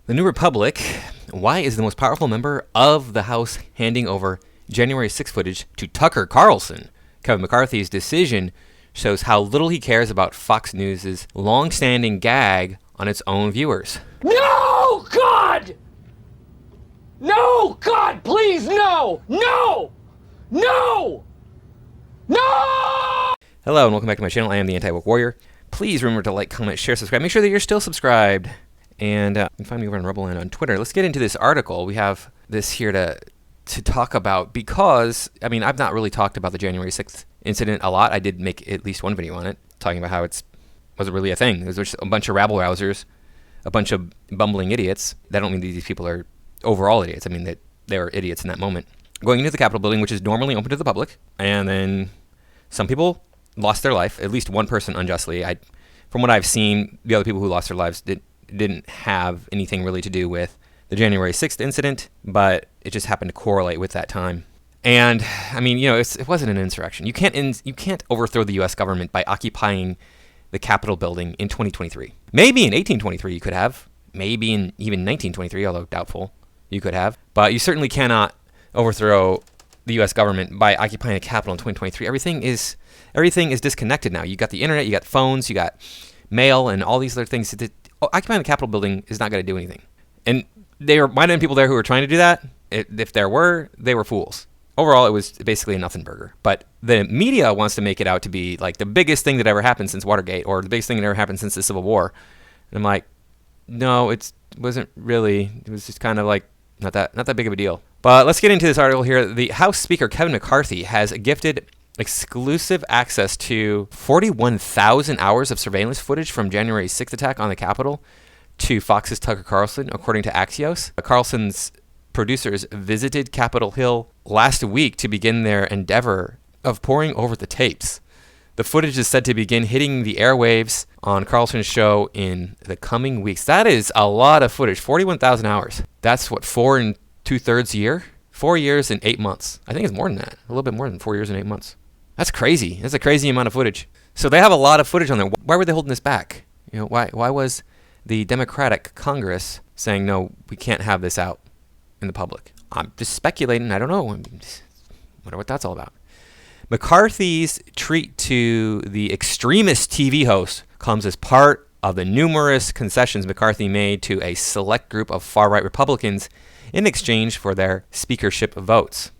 The New Republic. Why is the most powerful member of the House handing over January 6 footage to Tucker Carlson? Kevin McCarthy's decision shows how little he cares about Fox News' long-standing gag on its own viewers. No, God! No, God, please, no! No! No! No! Hello and welcome back to my channel. I am the Anti-Woke Warrior. Please remember to like, comment, share, subscribe. Make sure that you're still subscribed. And you can find me over on Rebelland on Twitter. Let's get into this article. We have this here to talk about because, I mean, I've not really talked about the January 6th incident a lot. I did make at least one video on it, talking about how it wasn't really a thing. It was just a bunch of rabble-rousers, a bunch of bumbling idiots. That don't mean that these people are overall idiots. I mean that they were idiots in that moment. Going into the Capitol building, which is normally open to the public, and then some people lost their life, at least one person unjustly. From what I've seen, the other people who lost their lives didn't have anything really to do with the January 6th incident, but it just happened to correlate with that time. And I mean, you know, it wasn't an insurrection. You can't overthrow the U.S. government by occupying the Capitol building in 2023. Maybe in 1823 you could have. Maybe in even 1923, although doubtful, you could have. But you certainly cannot overthrow the U.S. government by occupying a Capitol in 2023. Everything is disconnected now. You got the internet, you got phones, you got mail, and all these other things. Occupying the Capitol building is not going to do anything. And there might have been people there who were trying to do that. If there were, they were fools. Overall, it was basically a nothing burger. But the media wants to make it out to be like the biggest thing that ever happened since Watergate, or the biggest thing that ever happened since the Civil War. And I'm like, no, it wasn't really. It was just kind of like not that big of a deal. But let's get into this article here. The House Speaker Kevin McCarthy has gifted exclusive access to 41,000 hours of surveillance footage from January 6th attack on the Capitol to Fox's Tucker Carlson, according to Axios. Carlson's producers visited Capitol Hill last week to begin their endeavor of poring over the tapes. The footage is said to begin hitting the airwaves on Carlson's show in the coming weeks. That is a lot of footage, 41,000 hours. That's what, 4 2/3 year? 4 years and 8 months. I think it's more than that, a little bit more than 4 years and 8 months. That's crazy. That's a crazy amount of footage. So they have a lot of footage on there. Why were they holding this back? You know, why was the Democratic Congress saying, no, we can't have this out in the public? I'm just speculating. I don't know. I wonder what that's all about. McCarthy's treat to the extremist TV host comes as part of the numerous concessions McCarthy made to a select group of far-right Republicans in exchange for their speakership votes.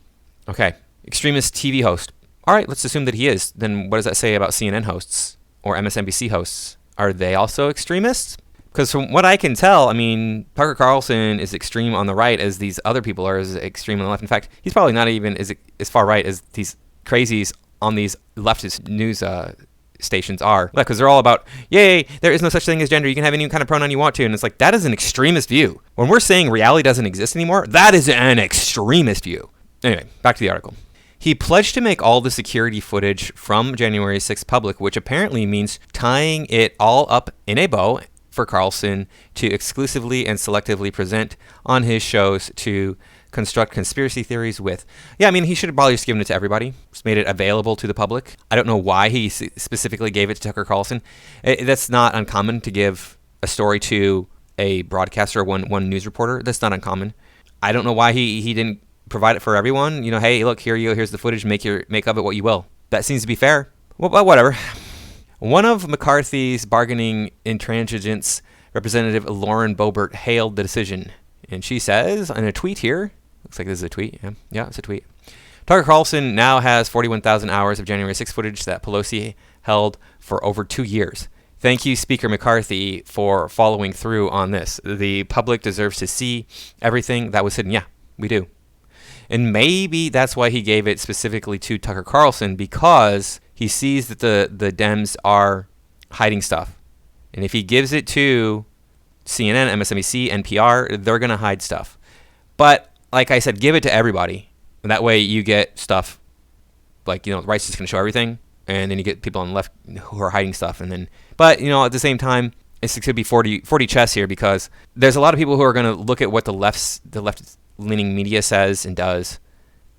Okay, extremist TV host. All right, let's assume that he is. Then what does that say about CNN hosts or MSNBC hosts? Are they also extremists? Because from what I can tell, I mean, Tucker Carlson is extreme on the right as these other people are as extreme on the left. In fact, he's probably not even as far right as these crazies on these leftist news stations are. Because they're all about, yay, there is no such thing as gender. You can have any kind of pronoun you want to. And it's like, that is an extremist view. When we're saying reality doesn't exist anymore, that is an extremist view. Anyway, back to the article. He pledged to make all the security footage from January 6th public, which apparently means tying it all up in a bow for Carlson to exclusively and selectively present on his shows to construct conspiracy theories with. Yeah, I mean, he should have probably just given it to everybody, just made it available to the public. I don't know why he specifically gave it to Tucker Carlson. That's not uncommon to give a story to a broadcaster or one news reporter. That's not uncommon. I don't know why he didn't provide it for everyone. You know, hey, look, here's the footage, make of it what you will. That seems to be fair. Well, but whatever. One of McCarthy's bargaining intransigence, Representative Lauren Boebert, hailed the decision. And she says in a tweet here, looks like this is a tweet. Yeah, it's a tweet. Tucker Carlson now has 41,000 hours of January 6 footage that Pelosi held for over 2 years. Thank you, Speaker McCarthy, for following through on this. The public deserves to see everything that was hidden. Yeah, we do. And maybe that's why he gave it specifically to Tucker Carlson, because he sees that the Dems are hiding stuff. And if he gives it to CNN, MSNBC, NPR, they're going to hide stuff. But like I said, give it to everybody. And that way you get stuff like, you know, the right's just going to show everything. And then you get people on the left who are hiding stuff. And then, but, you know, at the same time, it's going to be 40 chess here, because there's a lot of people who are going to look at what the left-leaning media says and does,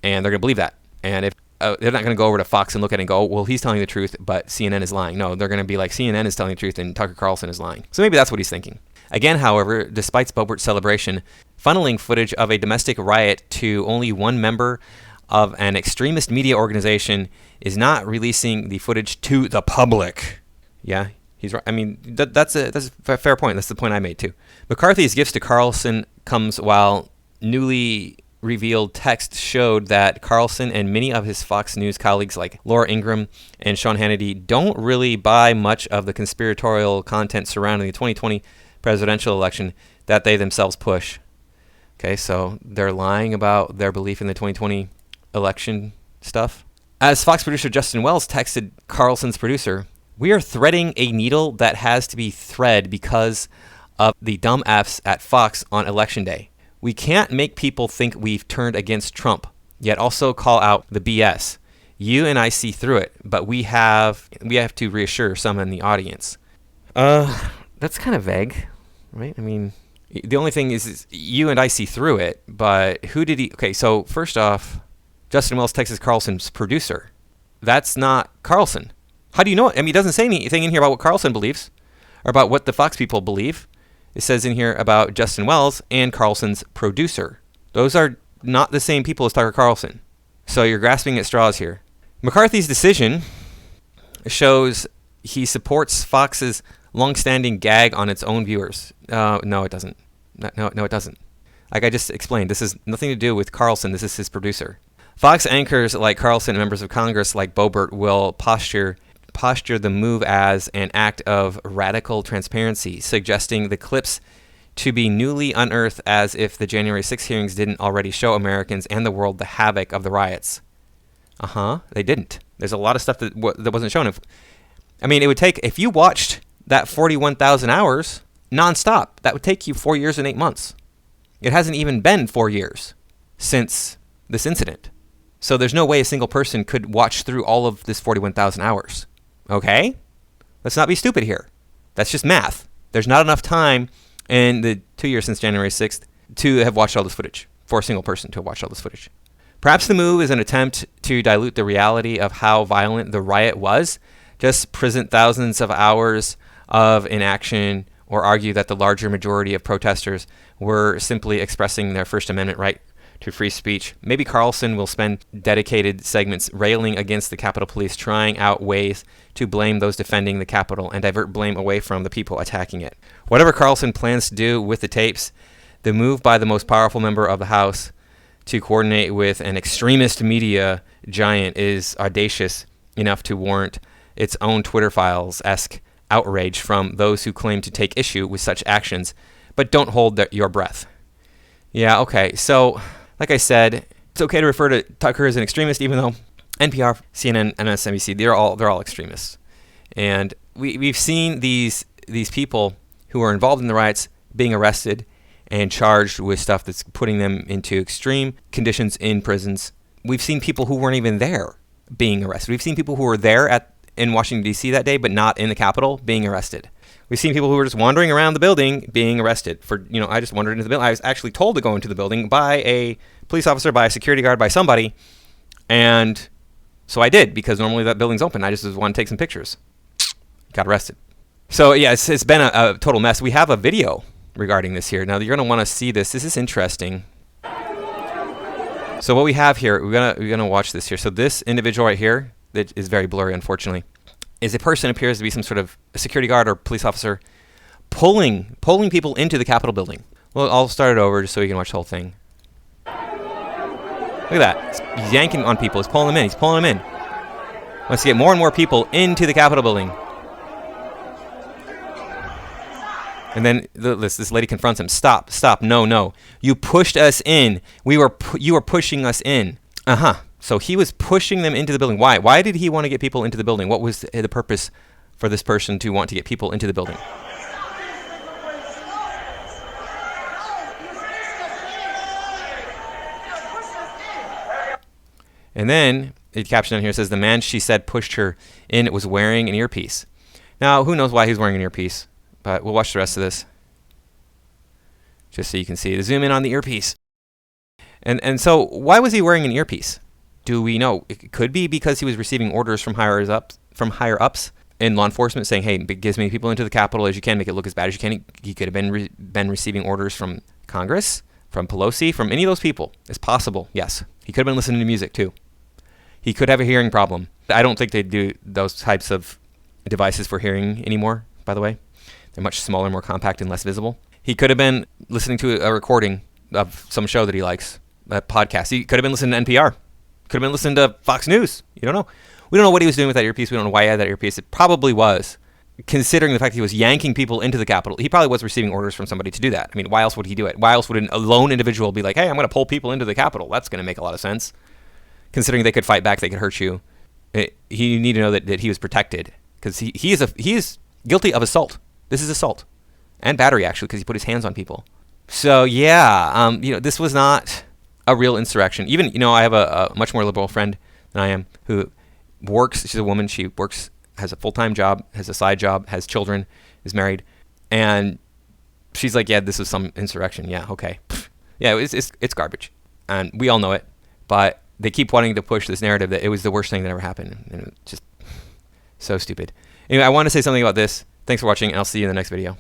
and they're going to believe that. And if they're not going to go over to Fox and look at it and go, well, he's telling the truth, but CNN is lying. No, they're going to be like, CNN is telling the truth and Tucker Carlson is lying. So maybe that's what he's thinking. Again, however, despite Boebert's celebration, funneling footage of a domestic riot to only one member of an extremist media organization is not releasing the footage to the public. Yeah, he's right. I mean, that's a fair point. That's the point I made too. McCarthy's gifts to Carlson comes while newly revealed text showed that Carlson and many of his Fox News colleagues like Laura Ingraham and Sean Hannity don't really buy much of the conspiratorial content surrounding the 2020 presidential election that they themselves push. Okay, so they're lying about their belief in the 2020 election stuff. As Fox producer Justin Wells texted Carlson's producer, "We are threading a needle that has to be thread because of the dumb Fs at Fox on election day. We can't make people think we've turned against Trump, yet also call out the BS. You and I see through it, but we have to reassure some in the audience." That's kind of vague, right? I mean, the only thing is you and I see through it, but who did he... Okay, so first off, Justin Wells texts Carlson's producer. That's not Carlson. How do you know it? I mean, he doesn't say anything in here about what Carlson believes or about what the Fox people believe. It says in here about Justin Wells and Carlson's producer. Those are not the same people as Tucker Carlson. So you're grasping at straws here. McCarthy's decision shows he supports Fox's long-standing gag on its own viewers. No, it doesn't. No, it doesn't. Like I just explained, this has nothing to do with Carlson. This is his producer. Fox anchors like Carlson and members of Congress like Boebert will posture the move as an act of radical transparency, suggesting the clips to be newly unearthed as if the January 6 hearings didn't already show Americans and the world the havoc of the riots. They didn't. There's a lot of stuff that wasn't shown. I mean, it would take, if you watched that 41,000 hours nonstop, that would take you 4 years and 8 months. It hasn't even been 4 years since this incident. So there's no way a single person could watch through all of this 41,000 hours. Okay? Let's not be stupid here. That's just math. There's not enough time in the 2 years since January 6th to have watched all this footage, for a single person to have watched all this footage. Perhaps the move is an attempt to dilute the reality of how violent the riot was, just present thousands of hours of inaction, or argue that the larger majority of protesters were simply expressing their First Amendment right to free speech. Maybe Carlson will spend dedicated segments railing against the Capitol Police, trying out ways to blame those defending the Capitol and divert blame away from the people attacking it. Whatever Carlson plans to do with the tapes, the move by the most powerful member of the House to coordinate with an extremist media giant is audacious enough to warrant its own Twitter files-esque outrage from those who claim to take issue with such actions, but don't hold your breath. Yeah, okay, so like I said, it's okay to refer to Tucker as an extremist, even though NPR, CNN, and MSNBC, they're all extremists. And we've seen these people who are involved in the riots being arrested and charged with stuff that's putting them into extreme conditions in prisons. We've seen people who weren't even there being arrested. We've seen people who were there in Washington, D.C. that day, but not in the Capitol, being arrested. We've seen people who were just wandering around the building being arrested for, I just wandered into the building. I was actually told to go into the building by a police officer, by a security guard, by somebody. And so I did, because normally that building's open. I just wanted to take some pictures. Got arrested. So yeah, it's been a total mess. We have a video regarding this here. Now you're going to want to see this. This is interesting. So what we have here, we're gonna watch this here. So this individual right here, that is very blurry, unfortunately, is a person appears to be some sort of a security guard or police officer pulling people into the Capitol building. Well, I'll start it over just so you can watch the whole thing. Look at that. He's yanking on people. He's pulling them in. He's pulling them in. Wants to get more and more people into the Capitol building. And then this lady confronts him. Stop. No. You pushed us in. You were pushing us in. So he was pushing them into the building. Why? Why did he want to get people into the building? What was the purpose for this person to want to get people into the building? And then the caption on here says, the man she said pushed her in was wearing an earpiece. Now, who knows why he's wearing an earpiece? But we'll watch the rest of this just so you can see. Zoom in on the earpiece. And so why was he wearing an earpiece? Do we know? It could be because he was receiving orders from higher ups. in law enforcement saying, hey, get as many people into the Capitol as you can, make it look as bad as you can. He could have been receiving orders from Congress, from Pelosi, from any of those people. It's possible, yes. He could have been listening to music, too. He could have a hearing problem. I don't think they do those types of devices for hearing anymore, by the way. They're much smaller, more compact, and less visible. He could have been listening to a recording of some show that he likes, a podcast. He could have been listening to NPR. Could have been listening to Fox News. You don't know. We don't know what he was doing with that earpiece. We don't know why he had that earpiece. It probably was, considering the fact that he was yanking people into the Capitol, he probably was receiving orders from somebody to do that. I mean, why else would he do it? Why else would a lone individual be like, hey, I'm going to pull people into the Capitol? That's going to make a lot of sense. Considering they could fight back, they could hurt you. You need to know that he was protected, because he is guilty of assault. This is assault and battery, actually, because he put his hands on people. So yeah, this was not a real insurrection. Even, I have a much more liberal friend than I am who works. She's a woman. She works, has a full-time job, has a side job, has children, is married, and she's like, yeah, this is some insurrection. Yeah, okay. Yeah, it's garbage, and we all know it, but they keep wanting to push this narrative that it was the worst thing that ever happened, and it's just so stupid. Anyway, I want to say something about this. Thanks for watching, and I'll see you in the next video.